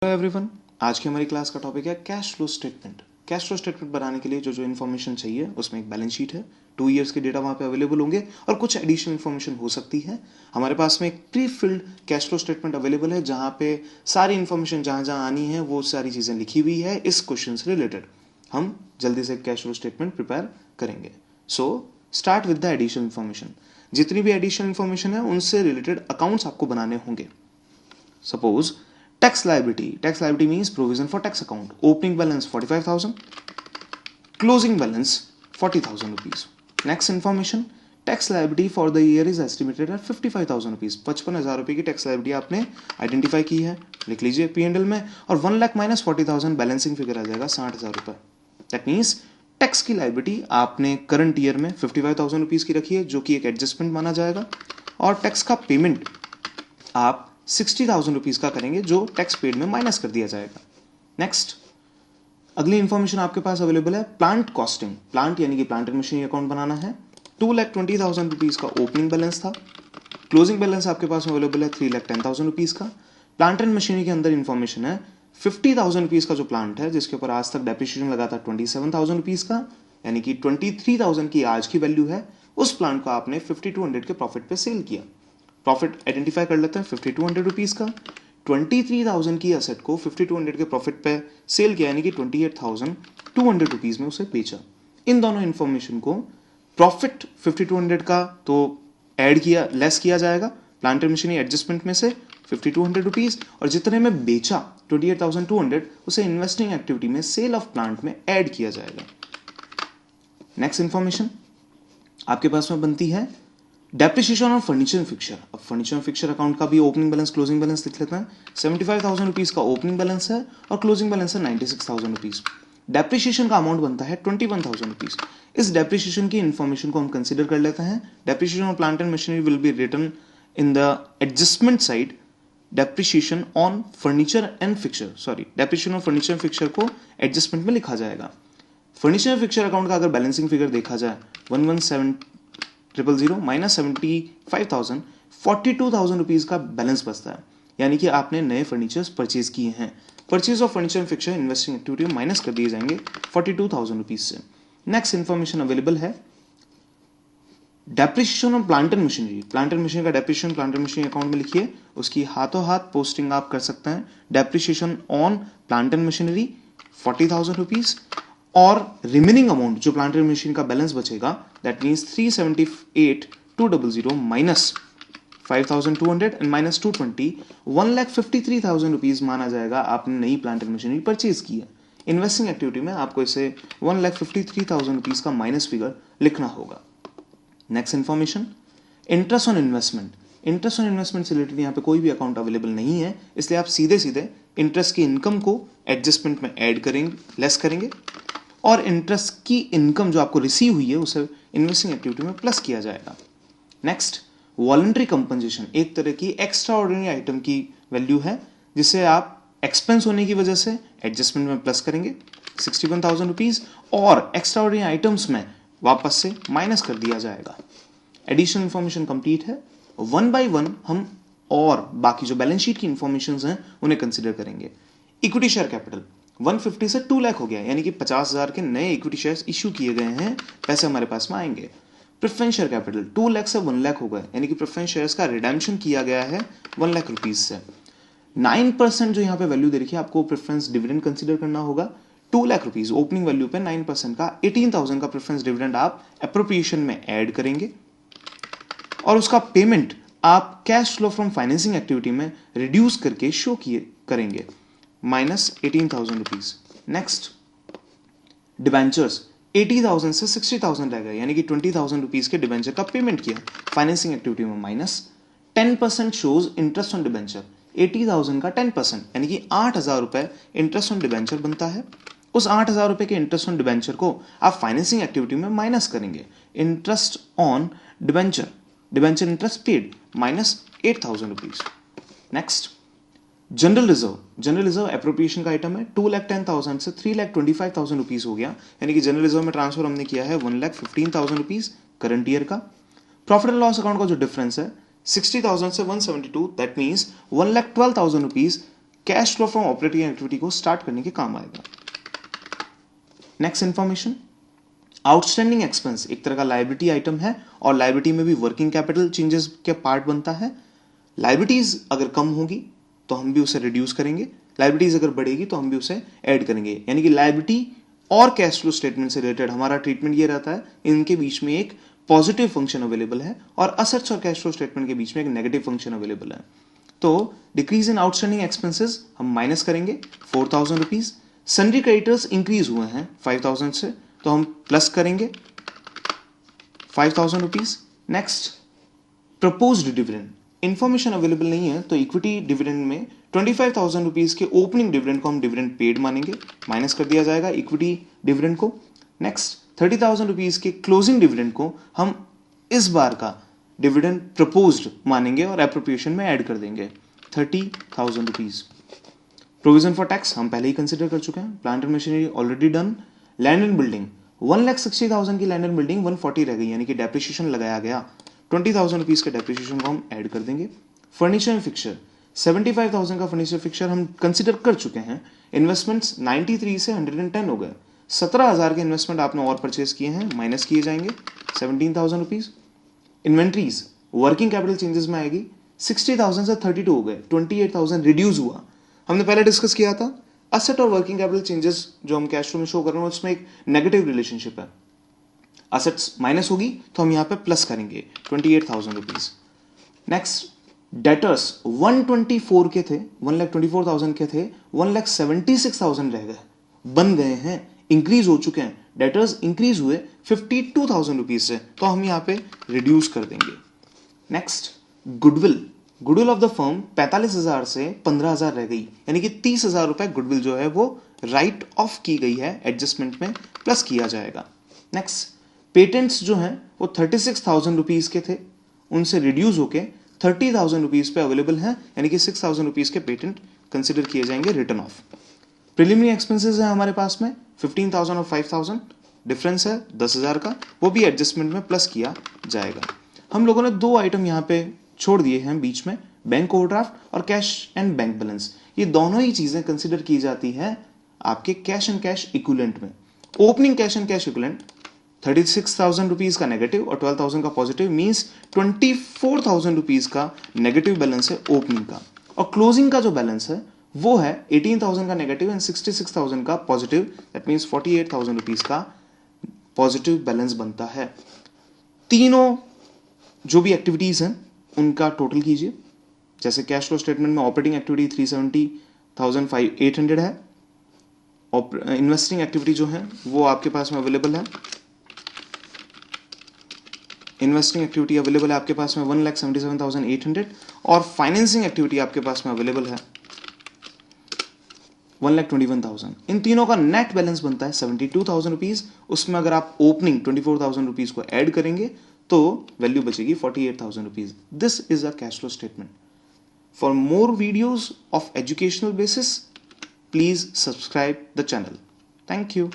Hello everyone, आज की हमारी क्लास का टॉपिक है cash flow statement. Cash flow statement बनाने के लिए जो जो इन्फॉर्मेशन चाहिए उसमें एक बैलेंस शीट है, 2 ईयर्स के डेटा वहाँ पे अवेलेबल होंगे और कुछ एडिशनल इन्फॉर्मेशन हो सकती है। हमारे पास में एक pre filled cash flow statement available है जहाँ पे सारी इन्फॉर्मेशन जहाँ जहाँ आनी है वो सारी चीज़ें लिखी हुई है इस क्वेश्चन से रिलेटेड। हम जल्दी से कैश फ्लो स्टेटमेंट प्रिपेयर करेंगे। So start with the additional information. जितनी भी एडिशनल इन्फॉर्मेशन है उनसे रिलेटेड अकाउंट्स आपको बनाने होंगे। Suppose tax liability means provision for tax account. Opening balance 45,000, closing balance 40,000 rupees. Next information, tax liability for the year is estimated at 55,000 rupees. 55,000 रुपये की tax liability आपने आइडेंटिफाई की है, लिख लीजिए P&L में। और 1 लाख माइनस 40,000 बैलेंसिंग फिगर आ जाएगा 60,000 रुपये। दैट मीन्स टैक्स की लाइबिलिटी आपने करंट ईयर में 55,000 रुपीज़ की रखी है जो कि एक एडजस्टमेंट माना जाएगा, और टैक्स का पेमेंट आप 60,000 रुपीज़ का करेंगे जो टैक्स पेड में माइनस कर दिया जाएगा। नेक्स्ट, अगली इंफॉर्मेशन आपके पास अवेलेबल है प्लांट कॉस्टिंग। प्लांट यानी कि प्लांट एंड मशीनरी अकाउंट बनाना है। 2,20,000 रुपीज़ का ओपनिंग बैलेंस था। क्लोजिंग बैलेंस आपके पास अवेलेबल है 3,10,000 रुपीज़ का। प्लांट एंड मशीनरी के अंदर इंफॉर्मेशन है 50,000 रुपीज़ का जो प्लांट है जिसके ऊपर आज तक डेप्रिसिएशन लगा था 27,000 रुपीज़ का, यानी कि 23,000 की आज की वैल्यू है। उस प्लांट को आपने 5,200 के प्रॉफिट पे सेल किया। प्रॉफिट आइडेंटिफाई कर लेते हैं 5,200 रुपीज़ का। 23,000 की एसेट को 5,200 के प्रॉफिट पे सेल किया, यानी कि 28,200 रुपीज़ में उसे बेचा। इन दोनों इंफॉर्मेशन को प्रॉफिट 5,200 का तो ऐड किया, लेस किया जाएगा प्लांट एंड मशीनरी एडजस्टमेंट में से 5,200 रुपीज़, और जितने में बेचा 28,200 उसे इन्वेस्टिंग एक्टिविटी में सेल ऑफ प्लांट में ऐड किया जाएगा। नेक्स्ट इंफॉर्मेशन आपके पास में बनती है depreciation on furniture and fixture. अब फर्नीचर एंड फिक्चर अकाउंट का भी ओपनिंग बैलेंस क्लोजिंग बैलेंस लिख लेते हैं। 75,000 रुपीज़ का ओपनिंग बैलेंस है और क्लोजिंग बैलेंस है 96,000 रुपीज़। डेप्रिसिएशन का अमाउंट बनता है 21,000 रुपीज़। इस डेप्रिसिएशन की इन्फॉर्मेशन को हम कंसिडर कर लेते हैं। Depreciation on plant and machinery will be written in the adjustment side. Depreciation on furniture and fixture, depreciation on furniture and fixture को एडजस्टमेंट में लिखा जाएगा। फर्नीचर एंड फिक्चर अकाउंट का अगर बैलेंसिंग फिगर देखा जाए 117,000 माइनस 75,000, 42,000 रुपीज़ का balance बचता है, यानी कि आपने नए फर्नीचर्स परचेज किए हैं। Purchase of furniture and fixture investing activity में माइनस कर दिए जाएंगे 42,000 रुपीज़ से। नेक्स्ट इन्फॉर्मेशन अवेलेबल है depreciation on plant and machinery. Plant and machinery का depreciation plant and machinery account में लिखिए, उसकी हाथों हाथ पोस्टिंग आप कर सकते हैं। Depreciation on plant and machinery 40,000 rupees, और रिमेनिंग अमाउंट जो प्लांट एंड मशीन का बैलेंस बचेगा that means 378,200 minus 5,200 and minus 220, 1,53,000 rupees माना जाएगा आपने नई प्लांट एंड मशीनरी परचेज की है। इन्वेस्टिंग एक्टिविटी में आपको इसे 1,53,000 रुपीज़ का माइनस फिगर लिखना होगा। Next information, interest on investment. Interest on investment से रिलेटेड यहाँ पे कोई भी अकाउंट अवेलेबल नहीं है, इसलिए आप सीधे सीधे इंटरेस्ट की इनकम को एडजस्टमेंट में ऐड करेंगे, लेस करेंगे, और इंटरेस्ट की इनकम जो आपको रिसीव हुई है उसे इन्वेस्टिंग एक्टिविटी में प्लस किया जाएगा। नेक्स्ट, वॉलंटरी कंपनसेशन एक तरह की एक्स्ट्रा ऑर्डिनरी आइटम की वैल्यू है जिसे आप एक्सपेंस होने की वजह से एडजस्टमेंट में प्लस करेंगे 61,000 रुपीज़, और एक्स्ट्रा ऑर्डिनरी आइटम्स में वापस से माइनस कर दिया जाएगा। एडिशनल इंफॉर्मेशन कंप्लीट है। वन बाय वन हम और बाकी जो बैलेंस शीट की इंफॉर्मेशन हैं उन्हें कंसिडर करेंगे। इक्विटी शेयर कैपिटल 150 से 2 लाख हो गया, यानी कि 50,000 के नए इक्विटी शेयर्स इश्यू किए गए हैं, पैसे हमारे पास में आएंगे। प्रेफरेंस शेयर कैपिटल 2 लाख से 1 लाख हो गए, यानी कि प्रेफरेंस शेयर्स का रिडेम्पशन किया गया है 1 लाख रुपीज से। 9% जो यहाँ पे वैल्यू दे रखी है आपको प्रेफरेंस डिविडेंड कंसिडर करना होगा। 2 लाख रुपीज ओपनिंग वैल्यू पे 9% का 18,000 का प्रेफरेंस डिविडेंड आप अप्रोप्रिएशन में ऐड करेंगे, और उसका पेमेंट आप cash flow from financing activity में रिड्यूस करके शो करेंगे माइनस 18,000 रुपीज। नेक्स्ट, डिबेंचर्स 80,000 से 60,000 रह गए, यानी कि 20,000 रुपीज के डिबेंचर का पेमेंट किया फाइनेंसिंग एक्टिविटी में minus. 10% shows interest on debenture, 80,000 का 10% यानी कि 8,000 रुपए इंटरेस्ट ऑन डिबेंचर बनता है। उस 8,000 रुपए के इंटरेस्ट ऑन डिबेंचर को आप फाइनेंसिंग एक्टिविटी में माइनस करेंगे। Interest on debenture, debenture interest paid minus 8,000 rupees. Next, general reserve appropriation का आइटम है। 2,10,000 से 3,25,000 रुपीज हो गया, यानी कि जनरल रिजर्व में ट्रांसफर हमने किया है 1,15,000 रुपीज करंट ईयर का। प्रॉफिट एंड लॉस अकाउंट का जो डिफरेंस है 60,000 से 172, that means 1,12,000 rupees cash flow from operating activity को स्टार्ट करने के काम आएगा। नेक्स्ट इंफॉर्मेशन, आउटस्टैंडिंग एक्सपेंस एक तरह का लायबिलिटी आइटम है और लायबिलिटी में भी वर्किंग कैपिटल चेंजेस के पार्ट बनता है। लायबिलिटीज अगर कम होगी तो हम भी उसे रिड्यूस करेंगे, लायबिलिटीज अगर बढ़ेगी तो हम भी उसे ऐड करेंगे। यानी कि लायबिलिटी और कैश फ्लो स्टेटमेंट से रिलेटेड हमारा ट्रीटमेंट ये रहता है, इनके बीच में एक पॉजिटिव फंक्शन अवेलेबल है और असेट्स और कैश फ्लो स्टेटमेंट के बीच में एक नेगेटिव फंक्शन अवेलेबल है। तो डिक्रीज इन आउटस्टैंडिंग एक्सपेंसेस हम माइनस करेंगे 4,000 रुपीज। सन्ड्री क्रेडिटर्स इंक्रीज हुए हैं 5,000 से, तो हम प्लस करेंगे 5,000 rupees. Next, proposed dividend information available नहीं है, तो इक्विटी डिविडेंड में 25,000 रुपीज के ओपनिंग डिविडेंड को हम डिविडेंड पेड मानेंगे, माइनस कर दिया जाएगा इक्विटी डिविडेंड को। नेक्स्ट, 30,000 रुपीज के क्लोजिंग डिविडेंड को हम इस बार का डिविडेंड प्रपोज्ड मानेंगे और एप्रोप्रिएशन में ऐड कर देंगे 30,000 रुपीज। प्रोविजन फॉर टैक्स हम पहले ही कंसिडर कर चुके हैं। Plant and machinery already done. Land and building 1,60,000 की लैंड एंड बिल्डिंग 140 रह गई, यानी कि डेप्रिसिएशन लगाया गया, 20,000 रुपीज के डेप्रिसिएशन को हम ऐड कर देंगे। फर्नीचर एंड फिक्चर 75,000 का फर्नीचर फिक्चर हम कंसिडर कर चुके हैं। इन्वेस्टमेंट्स 93 से 110 हो गए, 17,000 के इन्वेस्टमेंट आपने और परचेज किए हैं, माइनस किए जाएंगे 17,000 rupees. Inventories working capital changes में आएगी, 60,000 से 32 हो गए, 28,000 रिड्यूस हुआ। हमने पहले डिस्कस किया था असेट और वर्किंग कैपिटल चेंजेस जो हम कैश फ्लो में शो कर रहे हैं उसमें एक नेगेटिव रिलेशनशिप है। असेट्स माइनस होगी तो हम यहां पे प्लस करेंगे 28,000 रुपीज। नेक्स्ट, डेटर्स 124 के थे, 1,24,000 के थे, 1,76,000 रह गए, बन गए हैं, इंक्रीज हो चुके हैं। डेटर्स इंक्रीज हुए 52,000 रुपीज से, तो हम यहां पे रिड्यूस कर देंगे। Next, goodwill of the firm 45,000 से 15,000 रह गई, यानी कि 30,000 रुपए गुडविल जो है वो राइट ऑफ की गई है, एडजस्टमेंट में प्लस किया जाएगा। नेक्स्ट, पेटेंट्स जो हैं वो 36,000 रुपीज के थे, उनसे रिड्यूस होके 30,000 रुपीज पे अवेलेबल है, यानी कि 6,000 रुपीज के पेटेंट कंसिडर किए जाएंगे रिटर्न ऑफ। प्रिलिमिनरी एक्सपेंसेस है हमारे पास में 15,000 और 5,000, डिफरेंस है 10,000 का, वो भी एडजस्टमेंट में प्लस किया जाएगा। हम लोगों ने दो आइटम यहाँ पे छोड़ दिए हैं बीच में, बैंक ओवरड्राफ्ट और कैश एंड बैंक बैलेंस। ये दोनों ही चीजें कंसिडर की जाती है आपके कैश एंड कैश इक्विवेलेंट में। Opening cash and cash equivalent 36,000 rupees का नेगेटिव और 12,000 का पॉजिटिव, मींस 24,000 रुपीज का नेगेटिव बैलेंस है ओपनिंग का, और क्लोजिंग का जो बैलेंस है वो है 18,000 का नेगेटिव एंड 66,000 का पॉजिटिव, दैट मींस 48,000 रुपीज का पॉजिटिव बैलेंस बनता है। तीनों जो भी एक्टिविटीज हैं उनका टोटल कीजिए। जैसे कैश फ्लो स्टेटमेंट में ऑपरेटिंग एक्टिविटी 370,800 है, और इन्वेस्टिंग एक्टिविटी जो है वो आपके पास में अवेलेबल है, इन्वेस्टिंग एक्टिविटी अवेलेबल है आपके पास में 1,77,800, और फाइनेंसिंग एक्टिविटी आपके पास में अवेलेबल है 1,21,000। इन तीनों का नेट बैलेंस बनता है 72,000 रुपीज। उसमें अगर आप ओपनिंग 24,000 रुपीज को ऐड करेंगे तो वैल्यू बचेगी 48,000 rupees. This is a cash flow statement. For more videos of educational basis, please subscribe the channel. Thank you.